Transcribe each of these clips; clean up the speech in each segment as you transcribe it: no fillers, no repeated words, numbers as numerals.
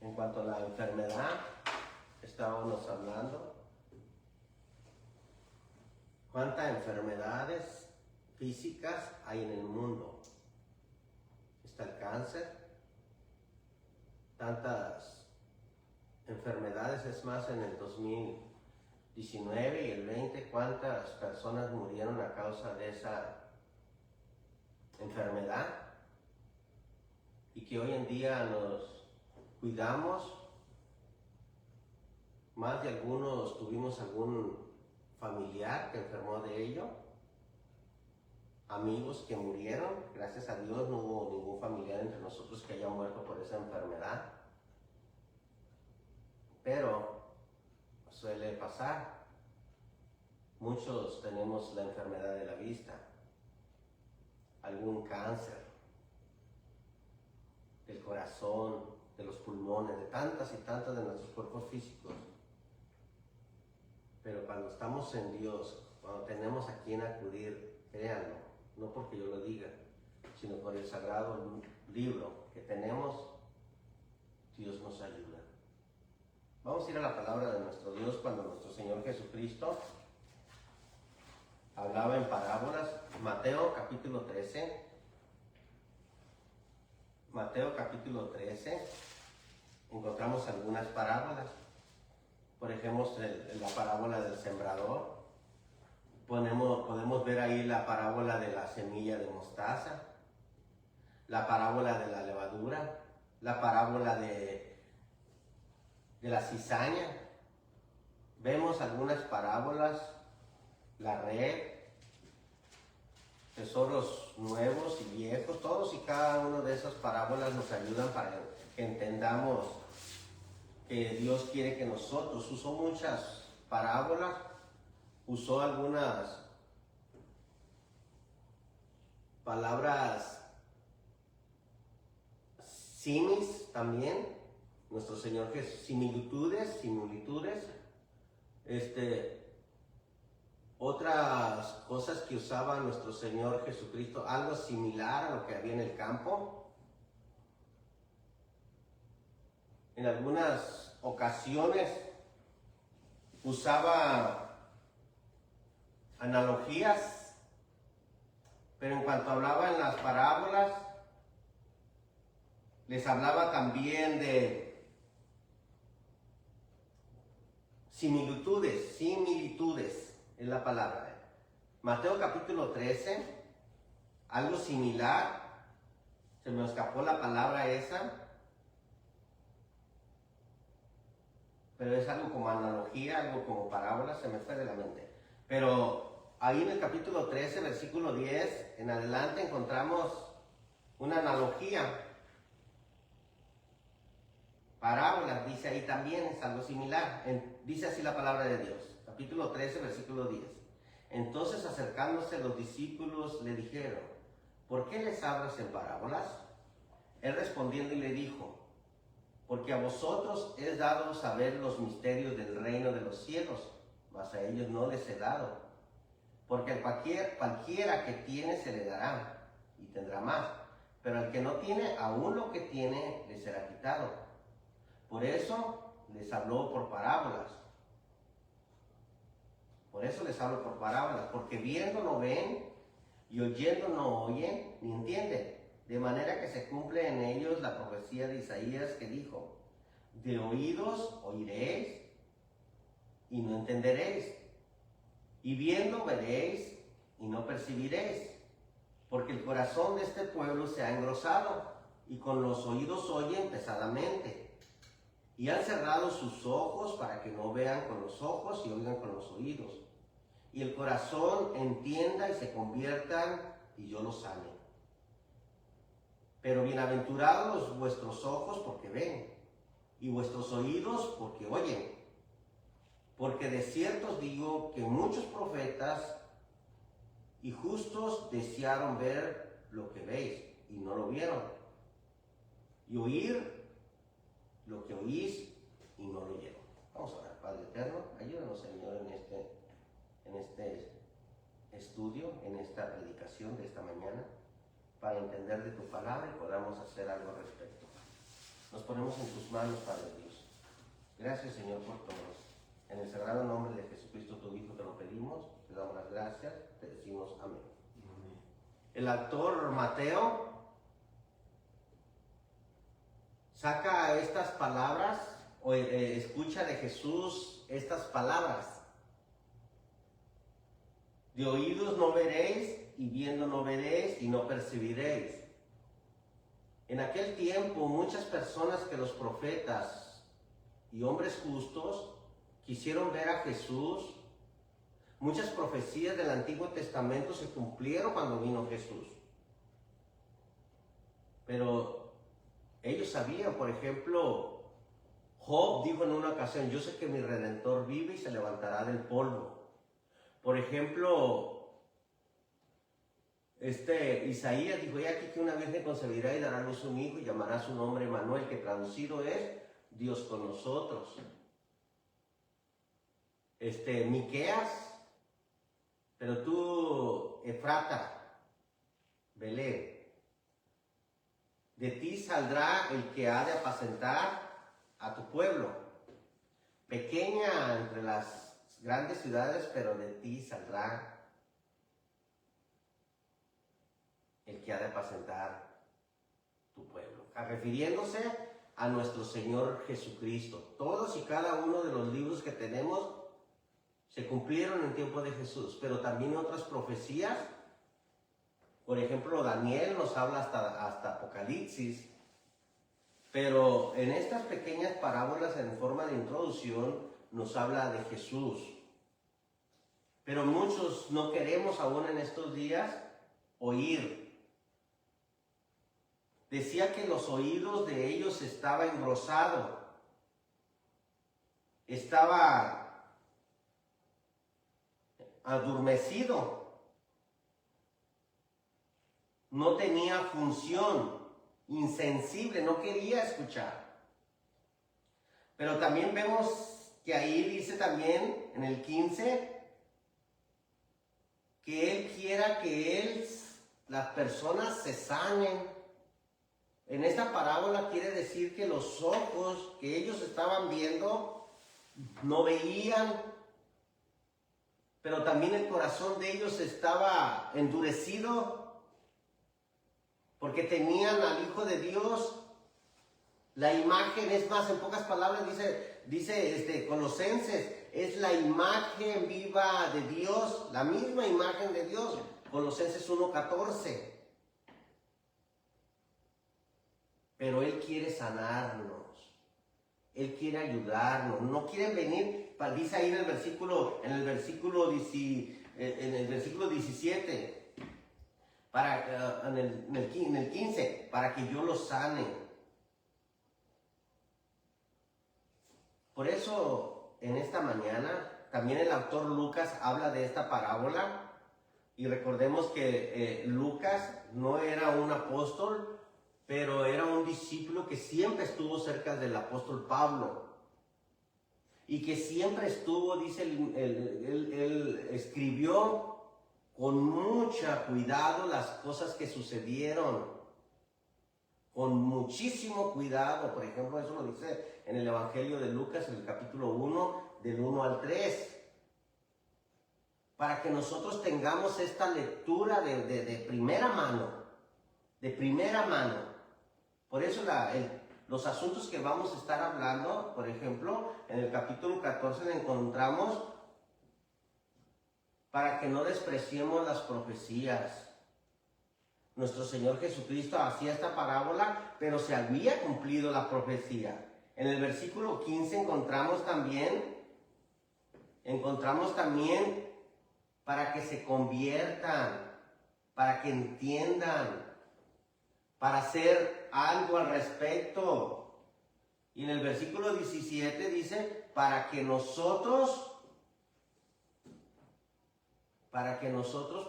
En cuanto a la enfermedad, estábamos hablando. ¿Cuántas enfermedades físicas hay en el mundo? Está el cáncer, tantas enfermedades, es más, en el 2019 y el 20, ¿cuántas personas murieron a causa de esa enfermedad? Y que hoy en día nos cuidamos, más de algunos tuvimos algún familiar que enfermó de ello, amigos que murieron. Gracias a Dios no hubo ningún familiar entre nosotros que haya muerto por esa enfermedad, pero suele pasar. Muchos tenemos la enfermedad de la vista, algún cáncer del corazón, de los pulmones, de tantas y tantas de nuestros cuerpos físicos. Pero cuando estamos en Dios, cuando tenemos a quien acudir, créanlo, no porque yo lo diga, sino por el sagrado libro que tenemos, Dios nos ayuda. Vamos a ir a la palabra de nuestro Dios cuando nuestro Señor Jesucristo hablaba en parábolas. Mateo capítulo 13. Mateo capítulo 13, encontramos algunas parábolas. Por ejemplo, la parábola del sembrador. Podemos ver ahí la parábola de la semilla de mostaza, la parábola de la levadura, la parábola de la cizaña. Vemos algunas parábolas, la red, tesoros nuevos y viejos. Todos y cada una de esas parábolas nos ayudan para que entendamos que Dios quiere que nosotros, usó muchas parábolas, usó algunas palabras simis también, nuestro Señor Jesús, similitudes, otras cosas que usaba nuestro Señor Jesucristo, algo similar a lo que había en el campo. En algunas ocasiones usaba analogías, pero en cuanto hablaba en las parábolas, les hablaba también de similitudes es la palabra. Mateo capítulo 13, algo similar, se me escapó la palabra esa, pero es algo como analogía, algo como parábola, se me fue de la mente. Pero ahí en el capítulo 13, versículo 10, en adelante encontramos una analogía. Parábolas, dice ahí también, es algo similar. Dice así la palabra de Dios, capítulo 13, versículo 10. Entonces acercándose los discípulos le dijeron, ¿por qué les hablas en parábolas? Él respondiendo y le dijo, porque a vosotros es dado saber los misterios del reino de los cielos, mas a ellos no les he dado. Porque a cualquiera que tiene se le dará, y tendrá más. Pero al que no tiene, aún lo que tiene le será quitado. Por eso les habló por parábolas. Porque viendo no ven, y oyendo no oyen, ni entienden. De manera que se cumple en ellos la profecía de Isaías que dijo, de oídos oiréis y no entenderéis, y viendo veréis y no percibiréis, porque el corazón de este pueblo se ha engrosado, y con los oídos oyen pesadamente, y han cerrado sus ojos para que no vean con los ojos y oigan con los oídos, y el corazón entienda y se conviertan y yo los sane. Pero bienaventurados vuestros ojos porque ven, y vuestros oídos porque oyen. Porque de cierto os digo que muchos profetas y justos desearon ver lo que veis, y no lo vieron, y oír lo que oís, y no lo oyeron. Vamos a orar. Padre eterno, ayúdanos, Señor, en este estudio, en esta predicación de esta mañana, para entender de tu palabra y podamos hacer algo al respecto. Nos ponemos en tus manos, Padre Dios. Gracias, Señor, por todos. En el sagrado nombre de Jesucristo, tu Hijo, te lo pedimos, te damos las gracias, te decimos amén. Amén. El autor Mateo saca estas palabras, o escucha de Jesús estas palabras. De oídos no veréis, y viendo no veréis, y no percibiréis. En aquel tiempo, muchas personas que los profetas y hombres justos quisieron ver a Jesús. Muchas profecías del Antiguo Testamento se cumplieron cuando vino Jesús. Pero ellos sabían, por ejemplo, Job dijo en una ocasión, yo sé que mi Redentor vive y se levantará del polvo. Por ejemplo, Isaías dijo, he aquí que una virgen concebirá y dará a luz un hijo y llamará su nombre Emmanuel, que traducido es Dios con nosotros. Miqueas, pero tú, Efrata, Belén, de ti saldrá el que ha de apacentar a tu pueblo. Pequeña entre las grandes ciudades, pero de ti saldrá el que ha de apacentar tu pueblo. Refiriéndose a nuestro Señor Jesucristo. Todos y cada uno de los libros que tenemos se cumplieron en tiempo de Jesús, pero también otras profecías. Por ejemplo, Daniel nos habla hasta Apocalipsis, pero en estas pequeñas parábolas en forma de introducción nos habla de Jesús. Pero muchos no queremos aún en estos días oír. Decía que los oídos de ellos estaba engrosado, estaba adormecido, no tenía función, insensible, no quería escuchar. Pero también vemos que ahí dice también en el 15 que Él quiera que las personas se sanen. En esta parábola quiere decir que los ojos que ellos estaban viendo no veían, pero también el corazón de ellos estaba endurecido porque tenían al Hijo de Dios. La imagen, es más, en pocas palabras dice Colosenses, es la imagen viva de Dios, la misma imagen de Dios. Colosenses 1:14. Pero Él quiere sanarnos, Él quiere ayudarnos, no quieren venir, dice ahí en el versículo 17, en el 15, para que yo los sane. Por eso, en esta mañana, también el autor Lucas habla de esta parábola, y recordemos que Lucas no era un apóstol, pero era un discípulo que siempre estuvo cerca del apóstol Pablo. Y que siempre estuvo, dice, él escribió con mucho cuidado las cosas que sucedieron. Con muchísimo cuidado. Por ejemplo, eso lo dice en el Evangelio de Lucas, en el capítulo 1, del 1 al 3. Para que nosotros tengamos esta lectura de primera mano. De primera mano. Por eso los asuntos que vamos a estar hablando, por ejemplo, en el capítulo 14 le encontramos para que no despreciemos las profecías. Nuestro Señor Jesucristo hacía esta parábola, pero se había cumplido la profecía. En el versículo 15 encontramos también para que se conviertan, para que entiendan, para hacer algo al respecto. Y en el versículo 17 dice, para que nosotros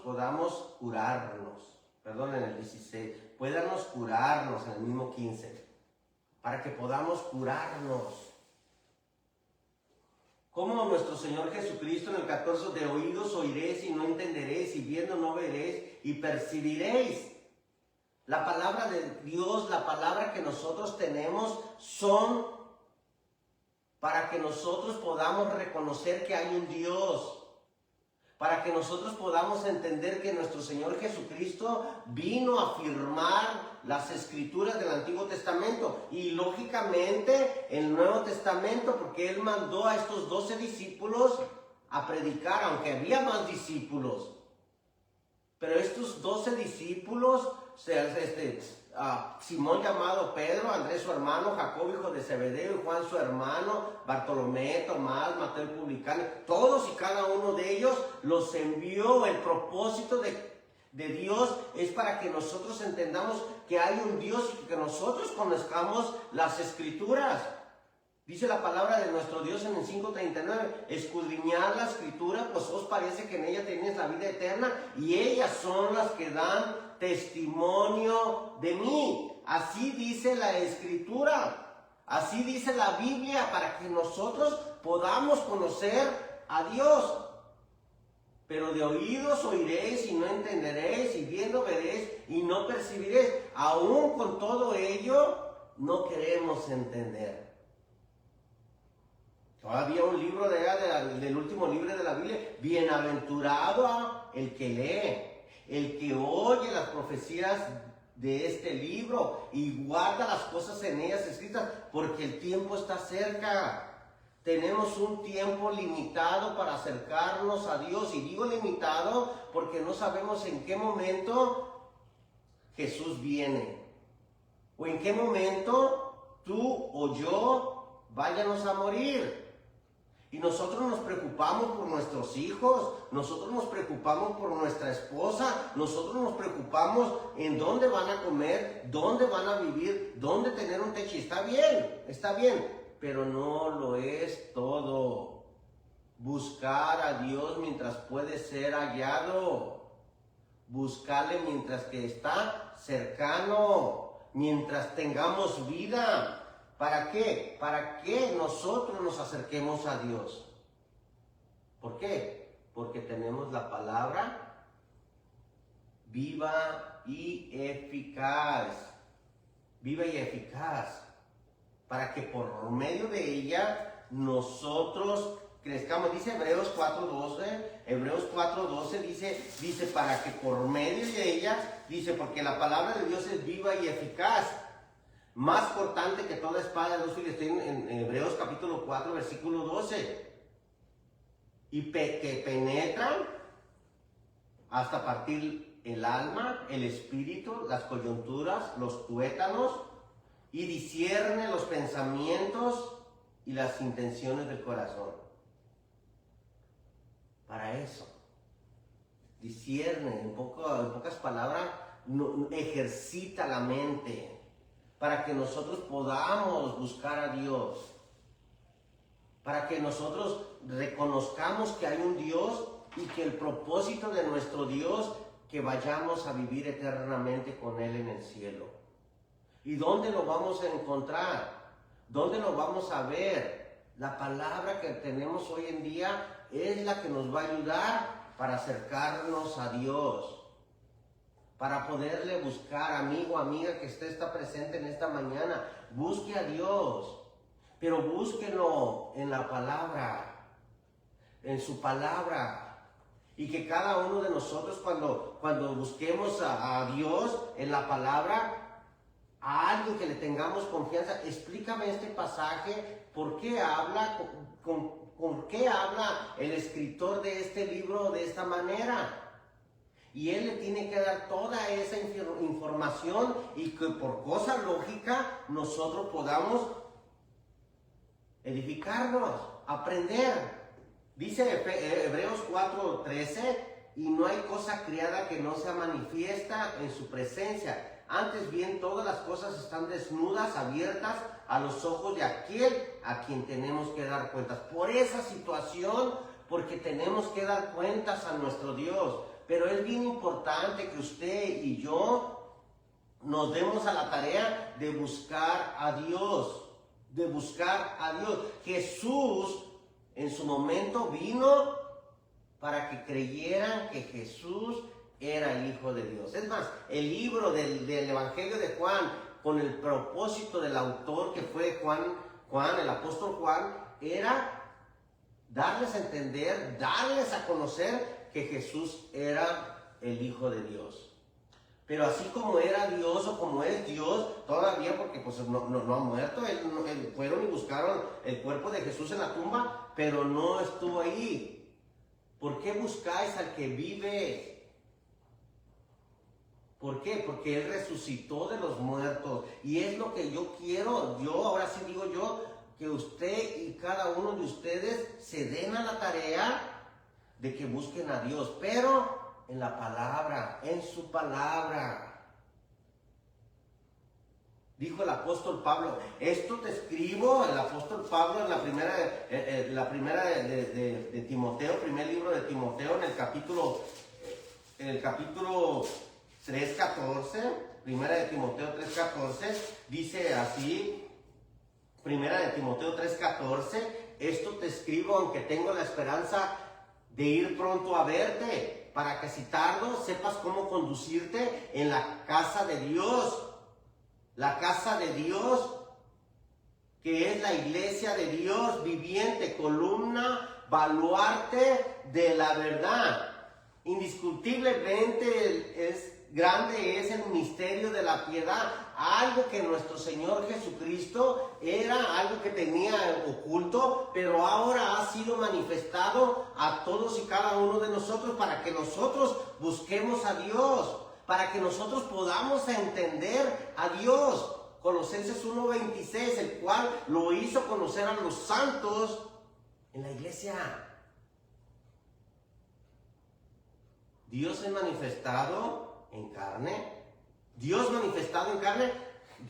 podamos curarnos. Perdón, en el 16, podamos curarnos, en el mismo 15. Para que podamos curarnos. Como nuestro Señor Jesucristo en el 14, de oídos oiréis y no entenderéis, y viendo no veréis y percibiréis. La palabra de Dios, la palabra que nosotros tenemos, son para que nosotros podamos reconocer que hay un Dios, para que nosotros podamos entender que nuestro Señor Jesucristo vino a firmar las escrituras del Antiguo Testamento y lógicamente el Nuevo Testamento, porque Él mandó a estos 12 discípulos a predicar, aunque había más discípulos. Pero estos 12 discípulos, Simón llamado Pedro, Andrés su hermano, Jacobo hijo de Zebedeo y Juan su hermano, Bartolomé, Tomás, Mateo el publicano, todos y cada uno de ellos los envió. El propósito de Dios es para que nosotros entendamos que hay un Dios y que nosotros conozcamos las escrituras. Dice la palabra de nuestro Dios en el 5:39, escudriñad la escritura, pues os parece que en ella tenéis la vida eterna, y ellas son las que dan testimonio de mí. Así dice la escritura, así dice la Biblia, para que nosotros podamos conocer a Dios. Pero de oídos oiréis y no entenderéis, y viendo veréis y no percibiréis. Aún con todo ello, no queremos entender. Todavía un libro del último libro de la Biblia, bienaventurado el que lee, el que oye las profecías de este libro y guarda las cosas en ellas escritas, porque el tiempo está cerca. Tenemos un tiempo limitado para acercarnos a Dios, y digo limitado porque no sabemos en qué momento Jesús viene, o en qué momento tú o yo vayamos a morir. Y nosotros nos preocupamos por nuestros hijos, nosotros nos preocupamos por nuestra esposa, nosotros nos preocupamos en dónde van a comer, dónde van a vivir, dónde tener un techo. Y está bien, pero no lo es todo. Buscar a Dios mientras puede ser hallado. Buscarle mientras que está cercano, mientras tengamos vida. ¿Para qué? Para que nosotros nos acerquemos a Dios. ¿Por qué? Porque tenemos la palabra viva y eficaz. Viva y eficaz. Para que por medio de ella nosotros crezcamos. Dice Hebreos 4:12 dice para que por medio de ella, dice, porque la palabra de Dios es viva y eficaz, más cortante que toda espada de dos filos. Estoy en Hebreos capítulo 4, versículo 12. Y que penetran hasta partir el alma, el espíritu, las coyunturas, los tuétanos, y discierne los pensamientos y las intenciones del corazón. Para eso, discierne, en pocas palabras, ejercita la mente, para que nosotros podamos buscar a Dios, para que nosotros reconozcamos que hay un Dios y que el propósito de nuestro Dios, que vayamos a vivir eternamente con Él en el cielo. ¿Y dónde lo vamos a encontrar? ¿Dónde lo vamos a ver? La palabra que tenemos hoy en día es la que nos va a ayudar para acercarnos a Dios, para poderle buscar. Amigo, amiga que está presente en esta mañana, busque a Dios, pero búsquelo en la palabra, en su palabra. Y que cada uno de nosotros, cuando busquemos a Dios en la palabra, a alguien que le tengamos confianza, explícame este pasaje, ¿por qué habla, con qué habla el escritor de este libro de esta manera? Y él le tiene que dar toda esa información, y que por cosa lógica nosotros podamos edificarnos, aprender. Dice Hebreos 4:13, y no hay cosa criada que no sea manifiesta en su presencia. Antes bien, todas las cosas están desnudas, abiertas a los ojos de aquel a quien tenemos que dar cuentas. Por esa situación, porque tenemos que dar cuentas a nuestro Dios. Pero es bien importante que usted y yo nos demos a la tarea de buscar a Dios, de buscar a Dios. Jesús en su momento vino para que creyeran que Jesús era el Hijo de Dios. Es más, el libro del Evangelio de Juan, con el propósito del autor que fue Juan, el apóstol Juan, era darles a entender, darles a conocer que Jesús era el Hijo de Dios. Pero así como era Dios o como es Dios, todavía, porque pues no ha muerto, fueron y buscaron el cuerpo de Jesús en la tumba, pero no estuvo ahí. ¿Por qué buscáis al que vive? ¿Por qué? Porque Él resucitó de los muertos. Y es lo que yo quiero, ahora sí digo yo, que usted y cada uno de ustedes se den a la tarea de que busquen a Dios, pero en la palabra, en su palabra. Dijo el apóstol Pablo, esto te escribo, el apóstol Pablo en la primera de Timoteo, primer libro de Timoteo, en el capítulo 3:14, primera de Timoteo 3:14, dice así, primera de Timoteo 3:14, esto te escribo aunque tengo la esperanza de ir pronto a verte, para que si tardo sepas cómo conducirte en la casa de Dios. La casa de Dios, que es la iglesia de Dios viviente, columna, baluarte de la verdad. Indiscutiblemente grande es el misterio de la piedad, algo que nuestro Señor Jesucristo era algo que tenía oculto, pero ahora ha sido manifestado a todos y cada uno de nosotros para que nosotros busquemos a Dios, para que nosotros podamos entender a Dios. Colosenses 1:26, el cual lo hizo conocer a los santos en la iglesia. Dios es manifestado en carne. Dios manifestado en carne.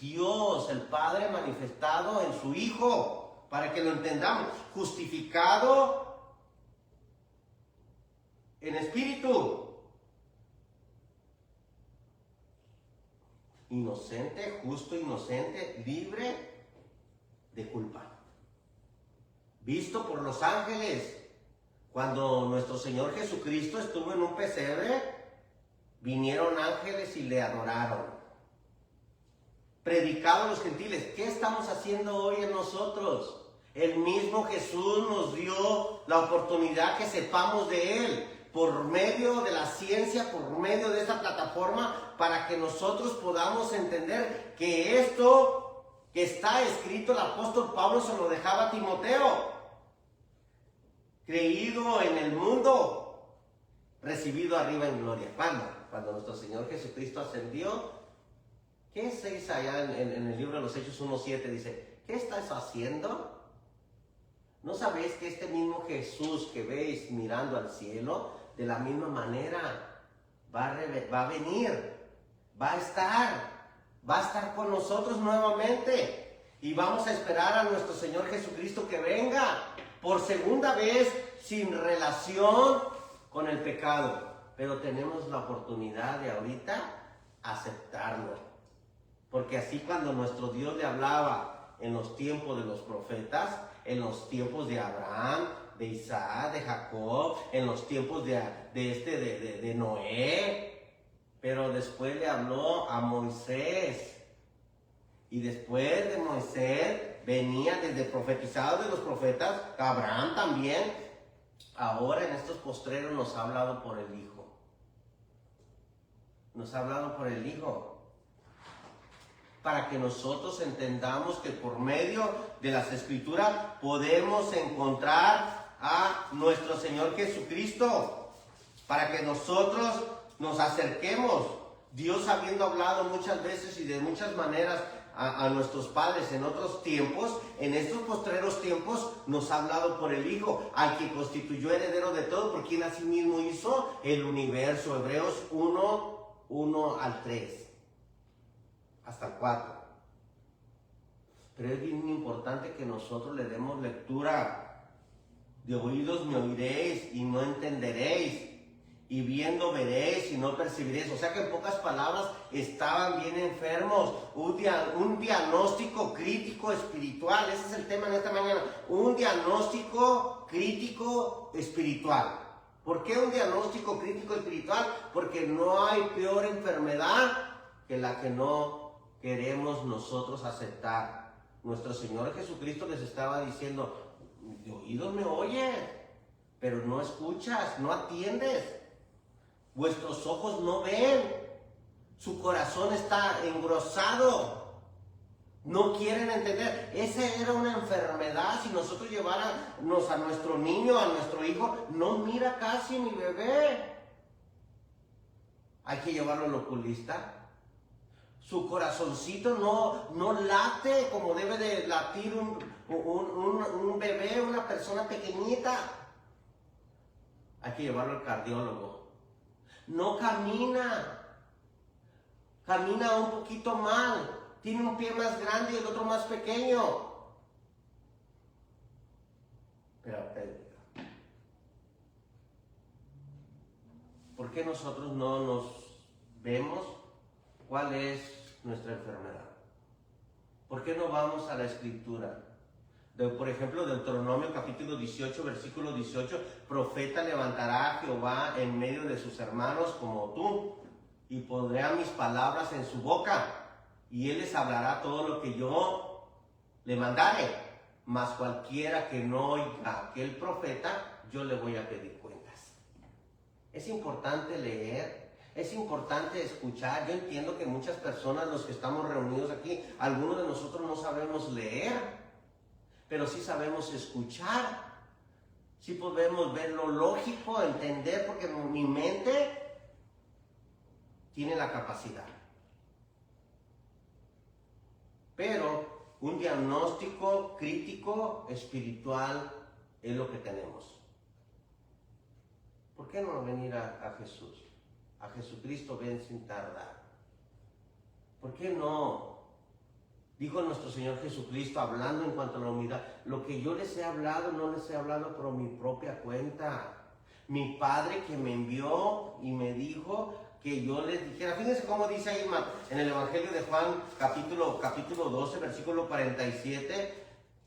Dios, el Padre manifestado en su Hijo. Para que lo entendamos. Justificado en espíritu. Inocente, justo, inocente, libre de culpa. Visto por los ángeles. Cuando nuestro Señor Jesucristo estuvo en un pesebre, vinieron ángeles y le adoraron. Predicado a los gentiles. ¿Qué estamos haciendo hoy en nosotros? El mismo Jesús nos dio la oportunidad que sepamos de Él, por medio de la ciencia, por medio de esta plataforma, para que nosotros podamos entender que esto que está escrito, el apóstol Pablo se lo dejaba a Timoteo. Creído en el mundo, recibido arriba en gloria. ¿Cuándo? Cuando nuestro Señor Jesucristo ascendió. ¿Qué se dice allá en el libro de los Hechos 1:7? Dice, ¿qué estáis haciendo? ¿No sabéis que este mismo Jesús que veis mirando al cielo, de la misma manera va a venir, va a estar con nosotros nuevamente? Y vamos a esperar a nuestro Señor Jesucristo que venga por segunda vez, sin relación con el pecado. Pero tenemos la oportunidad de ahorita aceptarlo. Porque así cuando nuestro Dios le hablaba en los tiempos de los profetas, en los tiempos de Abraham, de Isaac, de Jacob, en los tiempos de Noé, pero después le habló a Moisés. Y después de Moisés venía desde profetizado de los profetas, Abraham también. Ahora en estos postreros nos ha hablado por el Hijo. Nos ha hablado por el Hijo. Para que nosotros entendamos que por medio de las Escrituras podemos encontrar a nuestro Señor Jesucristo. Para que nosotros nos acerquemos. Dios, habiendo hablado muchas veces y de muchas maneras a nuestros padres en otros tiempos, en estos postreros tiempos nos ha hablado por el Hijo, al que constituyó heredero de todo, por quien asimismo hizo el universo. Hebreos 1:1-3 hasta el 4. Pero es bien importante que nosotros le demos lectura. De oídos me oiréis y no entenderéis, y viendo veréis y no percibiréis. O sea que en pocas palabras estaban bien enfermos. Un diagnóstico crítico espiritual. Ese es el tema en esta mañana. Un diagnóstico crítico espiritual. ¿Por qué un diagnóstico crítico espiritual? Porque no hay peor enfermedad que la que no queremos nosotros aceptar. Nuestro Señor Jesucristo les estaba diciendo, de oídos me oyes, pero no escuchas, no atiendes. Vuestros ojos no ven, su corazón está engrosado. No quieren entender. Esa era una enfermedad. Si nosotros lleváramos a nuestro niño, a nuestro hijo, no mira casi mi bebé. Hay que llevarlo al oculista. Su corazoncito no late como debe de latir un bebé, una persona pequeñita. Hay que llevarlo al cardiólogo. No camina. Camina un poquito mal. Tiene un pie más grande y el otro más pequeño. Pero, ¿por qué nosotros no nos vemos cuál es nuestra enfermedad? ¿Por qué no vamos a la Escritura? Por ejemplo, Deuteronomio capítulo 18, versículo 18, profeta levantará a Jehová en medio de sus hermanos como tú, y pondré a mis palabras en su boca, y él les hablará todo lo que yo le mandare. Mas cualquiera que no oiga a aquel profeta, yo le voy a pedir cuentas. Es importante leer, es importante escuchar. Yo entiendo que muchas personas, los que estamos reunidos aquí, algunos de nosotros no sabemos leer, pero sí sabemos escuchar. Sí podemos ver lo lógico, entender, porque mi mente tiene la capacidad. Pero un diagnóstico crítico espiritual es lo que tenemos. ¿Por qué no venir a Jesús? A Jesucristo ven sin tardar. ¿Por qué no? Dijo nuestro Señor Jesucristo, hablando en cuanto a la humildad, lo que yo les he hablado, no les he hablado por mi propia cuenta. Mi Padre que me envió y me dijo que yo les dijera. Fíjense cómo dice ahí en el Evangelio de Juan, capítulo 12, versículo 47.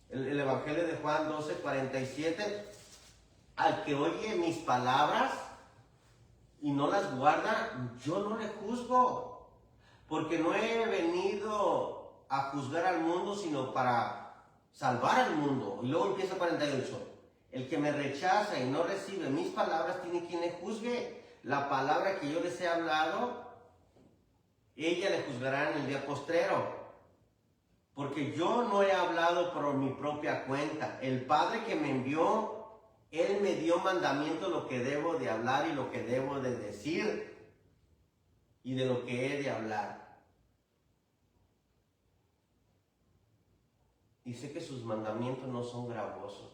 El Evangelio de Juan 12, 47. Al que oye mis palabras y no las guarda, yo no le juzgo. Porque no he venido a juzgar al mundo, sino para salvar al mundo. Y luego empieza 48. El que me rechaza y no recibe mis palabras, tiene quien le juzgue. La palabra que yo les he hablado, ella le juzgará en el día postrero. Porque yo no he hablado por mi propia cuenta. El Padre que me envió, Él me dio mandamiento lo que debo de hablar y lo que debo de decir. Y de lo que he de hablar. Y sé que sus mandamientos no son gravosos.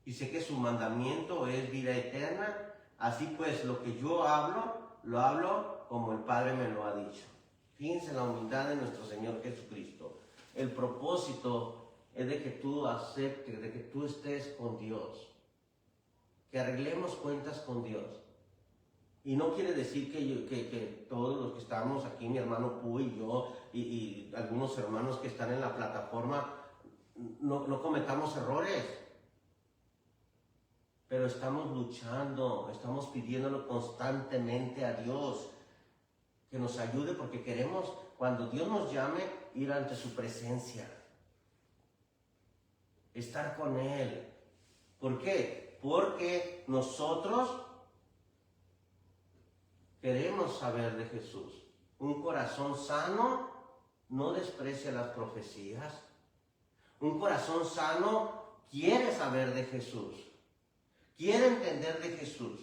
Y sé que su mandamiento es vida eterna. Así pues, lo que yo hablo, lo hablo como el Padre me lo ha dicho. Fíjense en la humildad de nuestro Señor Jesucristo. El propósito es de que tú aceptes, de que tú estés con Dios. Que arreglemos cuentas con Dios. Y no quiere decir que todos los que estamos aquí, mi hermano Pu y yo, y algunos hermanos que están en la plataforma, no cometamos errores. Pero estamos luchando, estamos pidiéndolo constantemente a Dios que nos ayude, porque queremos, cuando Dios nos llame, ir ante su presencia, estar con Él. ¿Por qué? Porque nosotros queremos saber de Jesús. Un corazón sano no desprecia las profecías. Un corazón sano quiere saber de Jesús. Quiere entender de Jesús.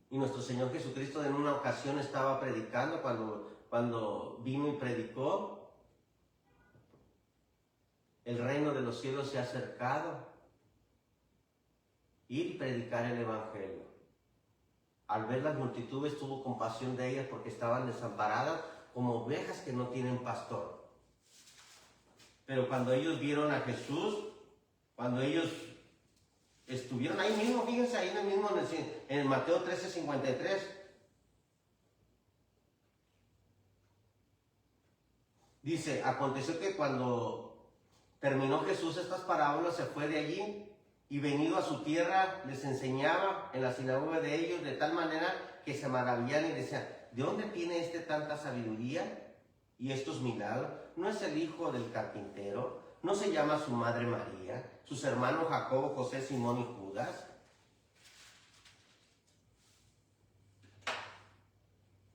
Y nuestro Señor Jesucristo en una ocasión estaba predicando, cuando vino y predicó, el reino de los cielos se ha acercado. Ir y predicar el Evangelio. Al ver las multitudes tuvo compasión de ellas porque estaban desamparadas como ovejas que no tienen pastor. Pero cuando ellos vieron a Jesús, cuando ellos estuvieron ahí mismo, fíjense ahí en el Mateo 13:53. Dice, aconteció que cuando terminó Jesús estas parábolas, se fue de allí y venido a su tierra les enseñaba en la sinagoga de ellos de tal manera que se maravillaban y decían, ¿de dónde tiene tanta sabiduría y estos milagros? ¿No es el hijo del carpintero? ¿No se llama su madre María, sus hermanos Jacobo, José, Simón y Judas?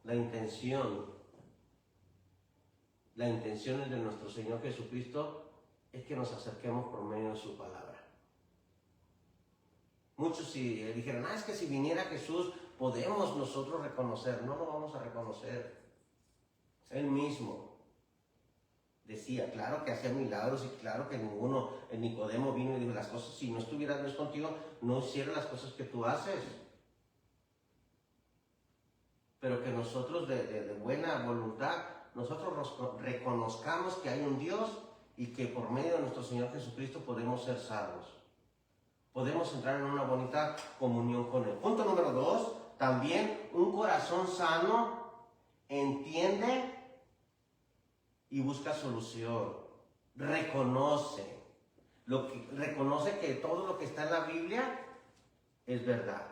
La intención de nuestro Señor Jesucristo es que nos acerquemos por medio de su palabra. Muchos si dijeron, es que si viniera Jesús, podemos nosotros reconocer. No lo vamos a reconocer. Él mismo decía, claro que hacía milagros y claro que el Nicodemo vino y dijo las cosas, si no estuviera Dios contigo, no hiciera las cosas que tú haces. Pero que nosotros de buena voluntad, nosotros reconozcamos que hay un Dios y que por medio de nuestro Señor Jesucristo podemos ser salvos. Podemos entrar en una bonita comunión con Él. Punto número 2, también un corazón sano entiende y busca solución. Reconoce que todo lo que está en la Biblia es verdad.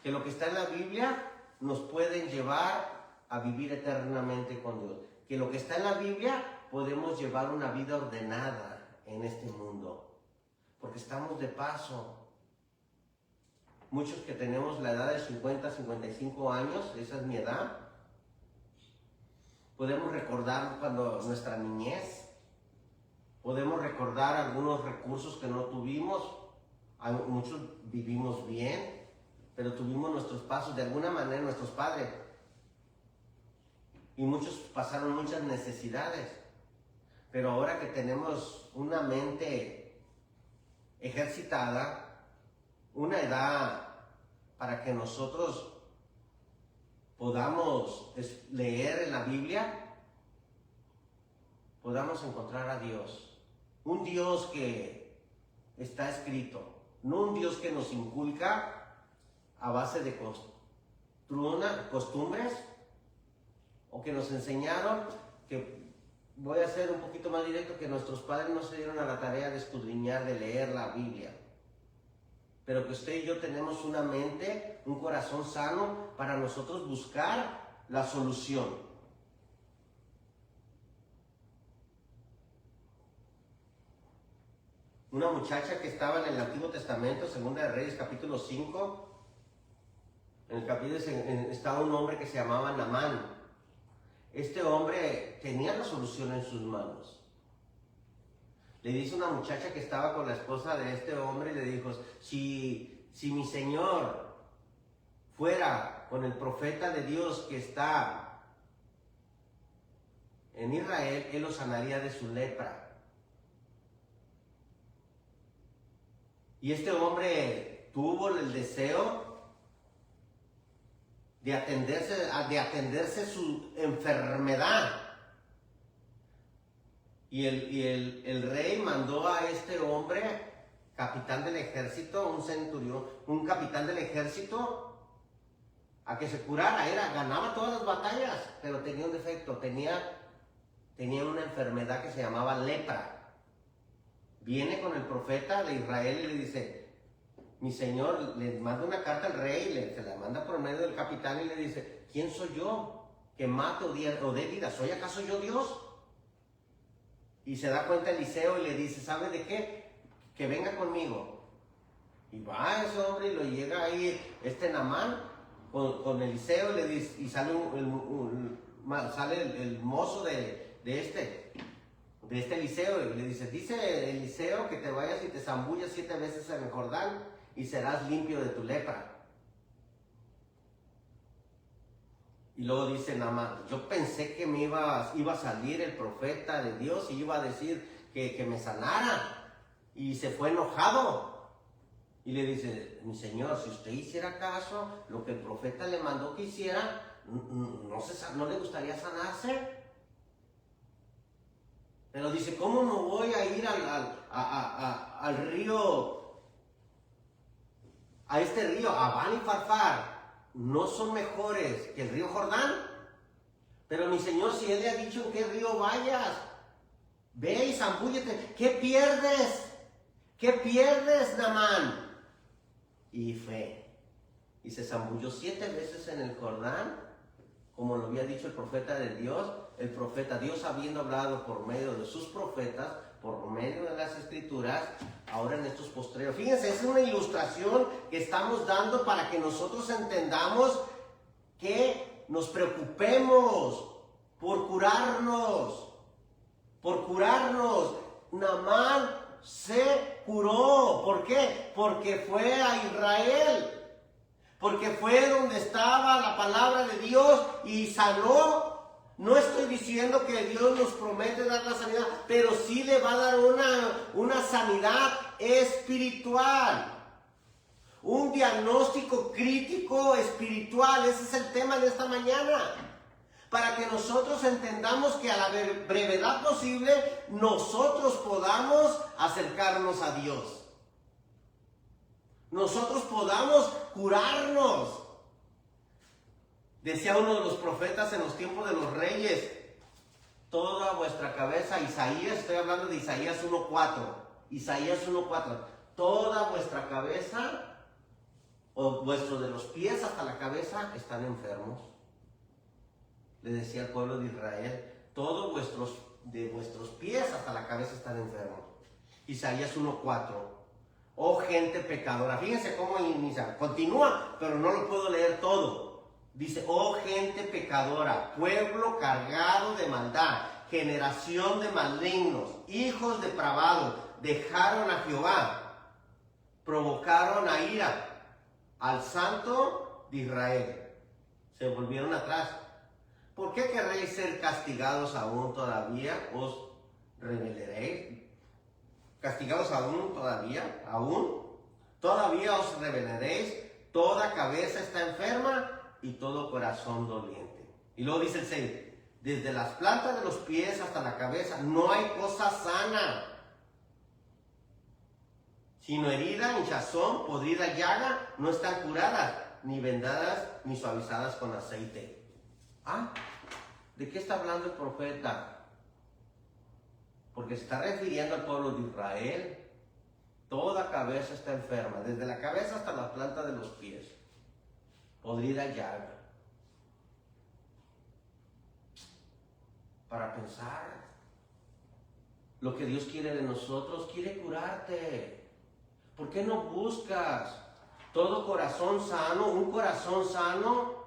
Que lo que está en la Biblia nos puede llevar a vivir eternamente con Dios. Que lo que está en la Biblia podemos llevar una vida ordenada en este mundo. Porque estamos de paso. Muchos que tenemos la edad de 50, 55 años, esa es mi edad, podemos recordar cuando nuestra niñez, podemos recordar algunos recursos que no tuvimos, muchos vivimos bien, pero tuvimos nuestros pasos de alguna manera, nuestros padres, y muchos pasaron muchas necesidades, pero ahora que tenemos una mente ejercitada, una edad para que nosotros podamos leer en la Biblia, podamos encontrar a Dios. Un Dios que está escrito, no un Dios que nos inculca a base de costumbres o que nos enseñaron, que voy a ser un poquito más directo, que nuestros padres no se dieron a la tarea de escudriñar, de leer la Biblia. Pero que usted y yo tenemos una mente, un corazón sano para nosotros buscar la solución. Una muchacha que estaba en el Antiguo Testamento, Segunda de Reyes, capítulo 5, en el capítulo estaba un hombre que se llamaba Naamán. Este hombre tenía la solución en sus manos. Le dice una muchacha que estaba con la esposa de este hombre, y le dijo, si mi señor fuera con el profeta de Dios que está en Israel, él lo sanaría de su lepra. Y este hombre tuvo el deseo de atenderse su enfermedad. Y el rey mandó a este hombre, capitán del ejército, un centurión, un capitán del ejército, a que se curara. Ganaba todas las batallas, pero tenía un defecto, tenía una enfermedad que se llamaba lepra. Viene con el profeta de Israel y le dice, mi señor, le manda una carta al rey, se la manda por medio del capitán y le dice, ¿quién soy yo que mate o dé vida? ¿Soy acaso yo Dios? Y se da cuenta Eliseo y le dice, ¿sabe de qué? Que venga conmigo. Y va ese hombre y lo llega ahí Naamán con Eliseo y le dice, y sale el mozo de este Eliseo, y le dice Eliseo que te vayas y te zambullas 7 veces en el Jordán y serás limpio de tu lepra. Y luego dice Naamán, yo pensé que iba a salir el profeta de Dios y iba a decir que me sanara. Y se fue enojado. Y le dice, mi señor, si usted hiciera caso, lo que el profeta le mandó que hiciera, ¿no le gustaría sanarse? Pero dice, ¿cómo no voy a ir al río, a este río, Abán y Farfar? ¿No son mejores que el río Jordán? Pero mi señor, si él le ha dicho en qué río vayas, ve y zambúllete. ¿Qué pierdes? ¿Qué pierdes, Naamán? Y fe. Y se zambulló 7 veces en el Jordán, como lo había dicho el profeta de Dios. El profeta, Dios habiendo hablado por medio de sus profetas, por medio de las escrituras, ahora en estos postreros. Fíjense, es una ilustración que estamos dando para que nosotros entendamos que nos preocupemos por curarnos. Por curarnos. Naamán se curó. ¿Por qué? Porque fue a Israel. Porque fue donde estaba la palabra de Dios y sanó. No estoy diciendo que Dios nos promete dar la sanidad, pero sí le va a dar una sanidad espiritual. Un diagnóstico crítico espiritual. Ese es el tema de esta mañana. Para que nosotros entendamos que a la brevedad posible nosotros podamos acercarnos a Dios. Nosotros podamos curarnos. Decía uno de los profetas en los tiempos de los reyes, toda vuestra cabeza, Isaías, estoy hablando de Isaías 1:4, Isaías 1:4, toda vuestra cabeza, o vuestro de los pies hasta la cabeza, están enfermos. Le decía al pueblo de Israel, todos de vuestros pies hasta la cabeza están enfermos. Isaías 1:4. Oh gente pecadora. Fíjense cómo inicia. Continúa, pero no lo puedo leer todo. Dice, oh gente pecadora, pueblo cargado de maldad, generación de malignos, hijos depravados, dejaron a Jehová, provocaron a ira al Santo de Israel. Se volvieron atrás. ¿Por qué querréis ser castigados aún todavía? ¿Os rebelaréis? ¿Castigados aún todavía? ¿Aún? ¿Todavía os rebelaréis? Toda cabeza está enferma y todo corazón doliente. Y luego dice el 6, desde las plantas de los pies hasta la cabeza no hay cosa sana, sino herida, hinchazón, podrida llaga, no están curadas, ni vendadas, ni suavizadas con aceite. ¿Ah? ¿De qué está hablando el profeta? Porque se está refiriendo al pueblo de Israel. Toda cabeza está enferma, desde la cabeza hasta la planta de los pies. Podrida llaga. Para pensar. Lo que Dios quiere de nosotros, quiere curarte. ¿Por qué no buscas todo corazón sano? Un corazón sano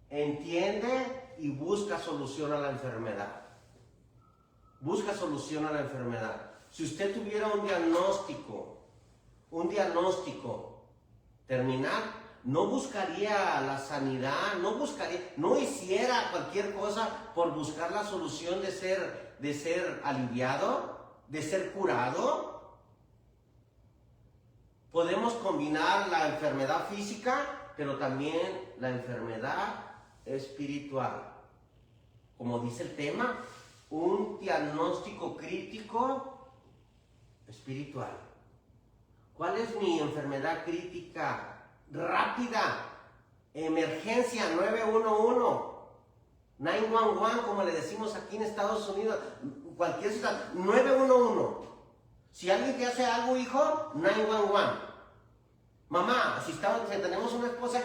entiende y busca solución a la enfermedad. Busca solución a la enfermedad. Si usted tuviera un diagnóstico terminal, no buscaría la sanidad, no hiciera cualquier cosa por buscar la solución de ser aliviado, de ser curado. Podemos combinar la enfermedad física, pero también la enfermedad espiritual. Como dice el tema, un diagnóstico crítico espiritual. ¿Cuál es mi enfermedad crítica? Rápida, emergencia 911, 911, como le decimos aquí en Estados Unidos, cualquier ciudad, 911. Si alguien te hace algo, hijo, 911. Mamá, si tenemos una esposa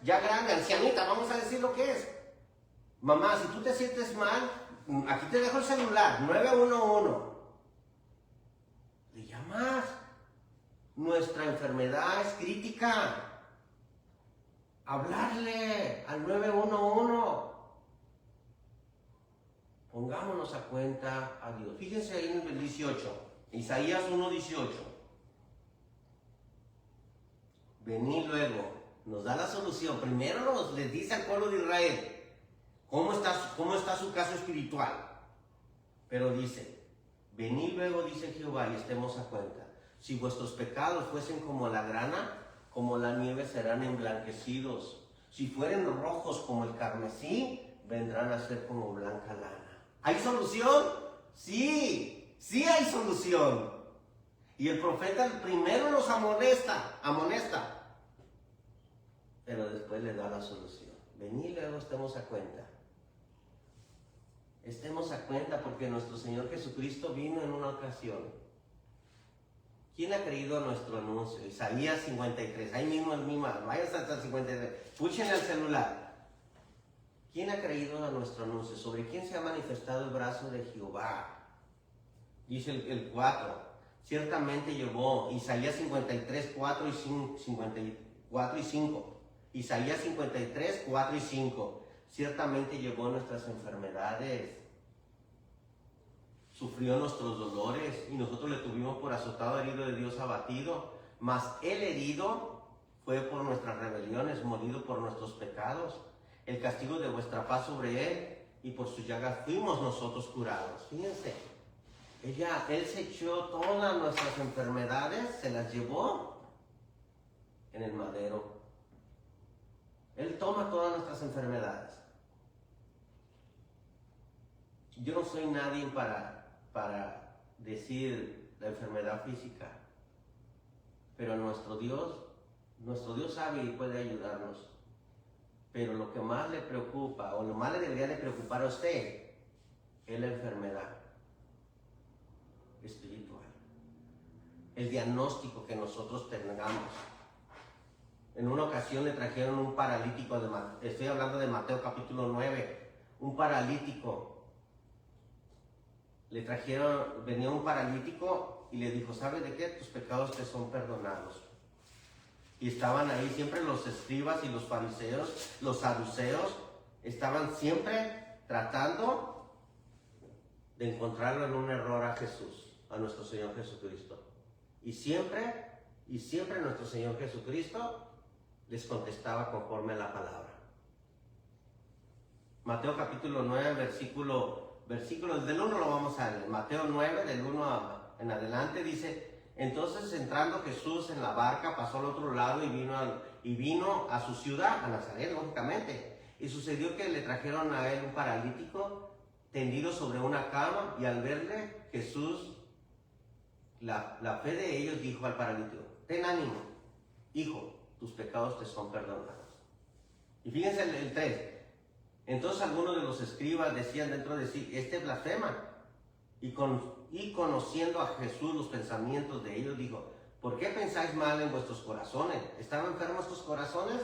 ya grande, ancianita, vamos a decir lo que es. Mamá, si tú te sientes mal, aquí te dejo el celular, 911. Le llamas. Nuestra enfermedad es crítica. Hablarle al 911. Pongámonos a cuenta a Dios. Fíjense ahí en el 18, Isaías 1:18. Venid luego, nos da la solución. Primero les dice al pueblo de Israel cómo está su caso espiritual. Pero dice, venid luego, dice Jehová, y estemos a cuenta. Si vuestros pecados fuesen como la grana, como la nieve serán emblanquecidos. Si fueren rojos como el carmesí, vendrán a ser como blanca lana. ¿Hay solución? Sí, sí hay solución. Y el profeta primero nos amonesta, pero después le da la solución. Venid luego, estemos a cuenta. Estemos a cuenta porque nuestro Señor Jesucristo vino en una ocasión ¿Quién ha creído a nuestro anuncio? Isaías 53, ahí mismo, vayan hasta el 53, escuchen al celular. ¿Quién ha creído a nuestro anuncio? ¿Sobre quién se ha manifestado el brazo de Jehová? Dice el 4, ciertamente llevó, Isaías 53, 4 y 5, 54 y 5. Isaías 53, 4 y 5. Ciertamente llevó nuestras enfermedades, sufrió nuestros dolores, y nosotros le tuvimos por azotado, herido de Dios, abatido. Mas el herido fue por nuestras rebeliones, molido por nuestros pecados. El castigo de vuestra paz sobre él, y por sus llagas fuimos nosotros curados. Fíjense, él se echó todas nuestras enfermedades, se las llevó en el madero. Él toma todas nuestras enfermedades. Yo no soy nadie para decir la enfermedad física, pero nuestro Dios sabe y puede ayudarnos. Pero lo que más le preocupa, o lo más le debería de preocupar a usted, es la enfermedad espiritual. El diagnóstico que nosotros tengamos. En una ocasión le trajeron un paralítico, estoy hablando de Mateo capítulo 9, un paralítico. Venía un paralítico y le dijo, ¿sabes de qué? Tus pecados te son perdonados. Y estaban ahí siempre los escribas y los fariseos, los saduceos, estaban siempre tratando de encontrarlo en un error a Jesús, a nuestro Señor Jesucristo. Y siempre nuestro Señor Jesucristo les contestaba conforme a la palabra. Mateo capítulo 9, versículo desde el 1 lo vamos a leer. Mateo 9, del 1 en adelante, dice: entonces, entrando Jesús en la barca, pasó al otro lado y vino a su ciudad, a Nazaret, lógicamente. Y sucedió que le trajeron a él un paralítico tendido sobre una cama, y al verle Jesús, la fe de ellos, dijo al paralítico: ten ánimo, hijo, tus pecados te son perdonados. Y fíjense el 3. Entonces algunos de los escribas decían dentro de sí: este blasfema. Y conociendo a Jesús los pensamientos de ellos, dijo: ¿por qué pensáis mal en vuestros corazones? ¿Estaban enfermos sus corazones?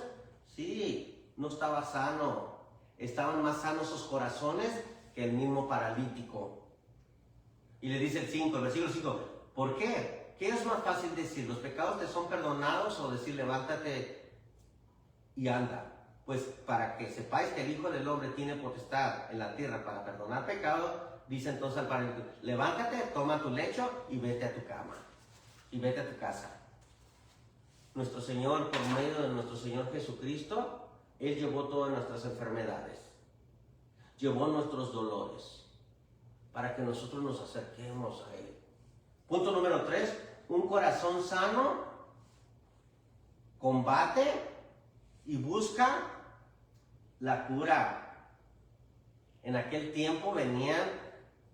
Sí, no estaba sano. Estaban más sanos sus corazones que el mismo paralítico. Y le dice el versículo 5, ¿por qué? ¿Qué es más fácil decir? ¿Los pecados te son perdonados? O decir, levántate y anda. Pues para que sepáis que el Hijo del Hombre tiene potestad en la tierra para perdonar pecados, dice entonces al paralítico: levántate, toma tu lecho y vete a tu cama. Y vete a tu casa. Nuestro Señor, por medio de nuestro Señor Jesucristo, Él llevó todas nuestras enfermedades. Llevó nuestros dolores. Para que nosotros nos acerquemos a Él. Punto número 3. Un corazón sano combate y busca la cura. En aquel tiempo venían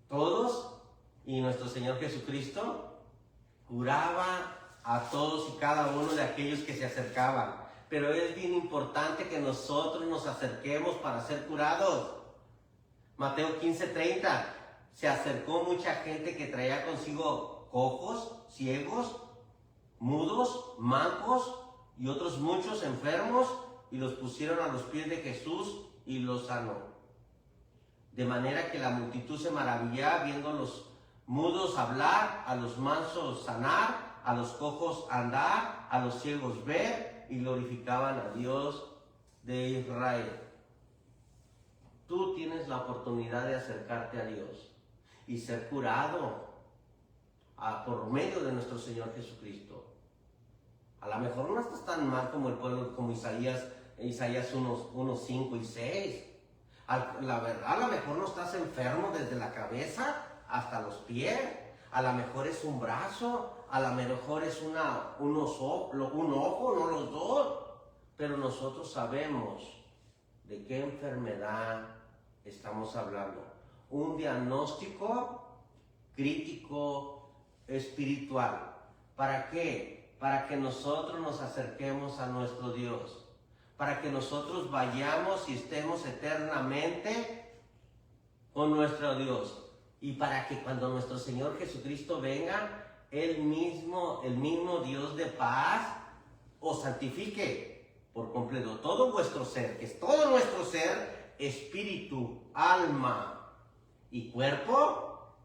todos y nuestro Señor Jesucristo curaba a todos y cada uno de aquellos que se acercaban. Pero es bien importante que nosotros nos acerquemos para ser curados. Mateo 15:30. Se acercó mucha gente que traía consigo cojos, ciegos, mudos, mancos y otros muchos enfermos, y los pusieron a los pies de Jesús y los sanó. De manera que la multitud se maravillaba viendo a los mudos hablar, a los mansos sanar, a los cojos andar, a los ciegos ver, y glorificaban a Dios de Israel. Tú tienes la oportunidad de acercarte a Dios y ser curado por medio de nuestro Señor Jesucristo. A lo mejor no estás tan mal como el pueblo, como Isaías 1, 5 y 6. La verdad, a lo mejor no estás enfermo desde la cabeza hasta los pies. A lo mejor es un brazo, a lo mejor es un ojo, no los dos. Pero nosotros sabemos de qué enfermedad estamos hablando. Un diagnóstico crítico espiritual. ¿Para qué? Para que nosotros nos acerquemos a nuestro Dios. Para que nosotros vayamos y estemos eternamente con nuestro Dios. Y para que cuando nuestro Señor Jesucristo venga, el mismo Dios de paz os santifique por completo todo vuestro ser, que es todo nuestro ser, espíritu, alma y cuerpo,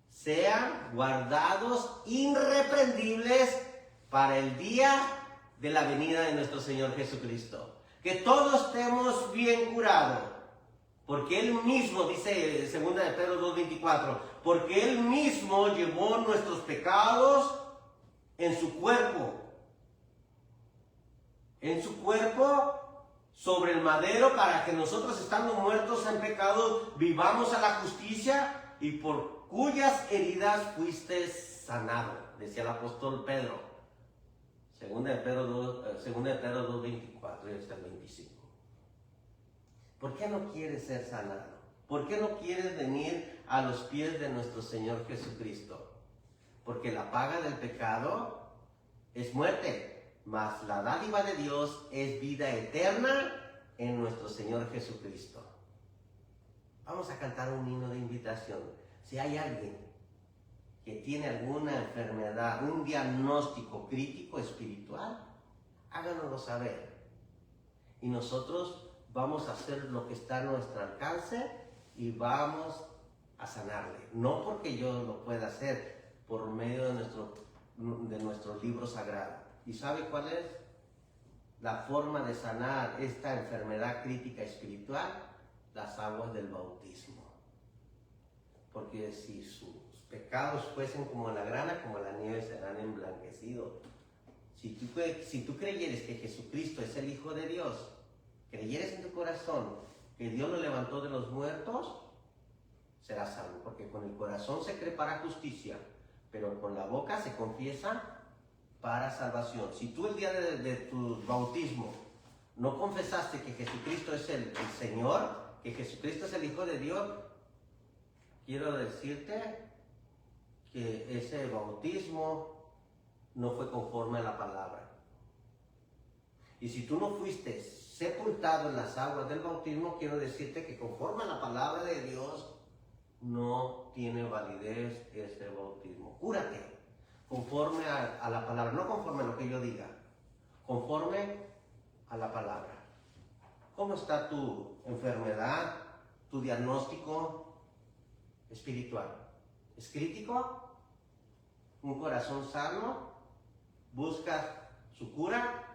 sean guardados irreprendibles para el día de la venida de nuestro Señor Jesucristo. Que todos estemos bien curados, porque Él mismo, dice 2 de Pedro 2:24, porque Él mismo llevó nuestros pecados en su cuerpo sobre el madero, para que nosotros, estando muertos en pecado, vivamos a la justicia, y por cuyas heridas fuiste sanado, decía el apóstol Pedro. 2 de Pedro 2:24 y hasta el 25. ¿Por qué no quieres ser sanado? ¿Por qué no quieres venir a los pies de nuestro Señor Jesucristo? Porque la paga del pecado es muerte, mas la dádiva de Dios es vida eterna en nuestro Señor Jesucristo. Vamos a cantar un himno de invitación. Si hay alguien que tiene alguna enfermedad, un diagnóstico crítico espiritual, háganoslo saber. Y nosotros vamos a hacer lo que está a nuestro alcance y vamos a sanarle. No porque yo lo pueda hacer, por medio de nuestro libro sagrado. ¿Y sabe cuál es la forma de sanar esta enfermedad crítica espiritual? Las aguas del bautismo. Porque si sus pecados fuesen como la grana, como la nieve, serán emblanquecidos. Si tú creyeres que Jesucristo es el Hijo de Dios, creyeres en tu corazón que Dios lo levantó de los muertos, serás salvo. Porque con el corazón se cree para justicia, pero con la boca se confiesa para salvación. Si tú el día de tu bautismo no confesaste que Jesucristo es el Señor, que Jesucristo es el Hijo de Dios, quiero decirte que ese bautismo no fue conforme a la palabra. Y si tú no fuiste sepultado en las aguas del bautismo, quiero decirte que conforme a la palabra de Dios no tiene validez ese bautismo. Cúrate conforme a la palabra, no conforme a lo que yo diga, conforme a la palabra. ¿Cómo está tu enfermedad, tu diagnóstico espiritual? ¿Es crítico? ¿Un corazón sano? ¿Buscas su cura?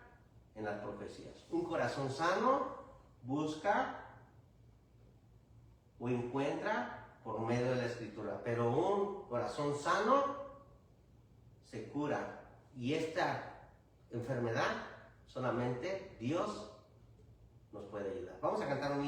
En las profecías. Un corazón sano busca o encuentra por medio de la Escritura, pero un corazón sano se cura, y esta enfermedad solamente Dios nos puede ayudar. Vamos a cantar un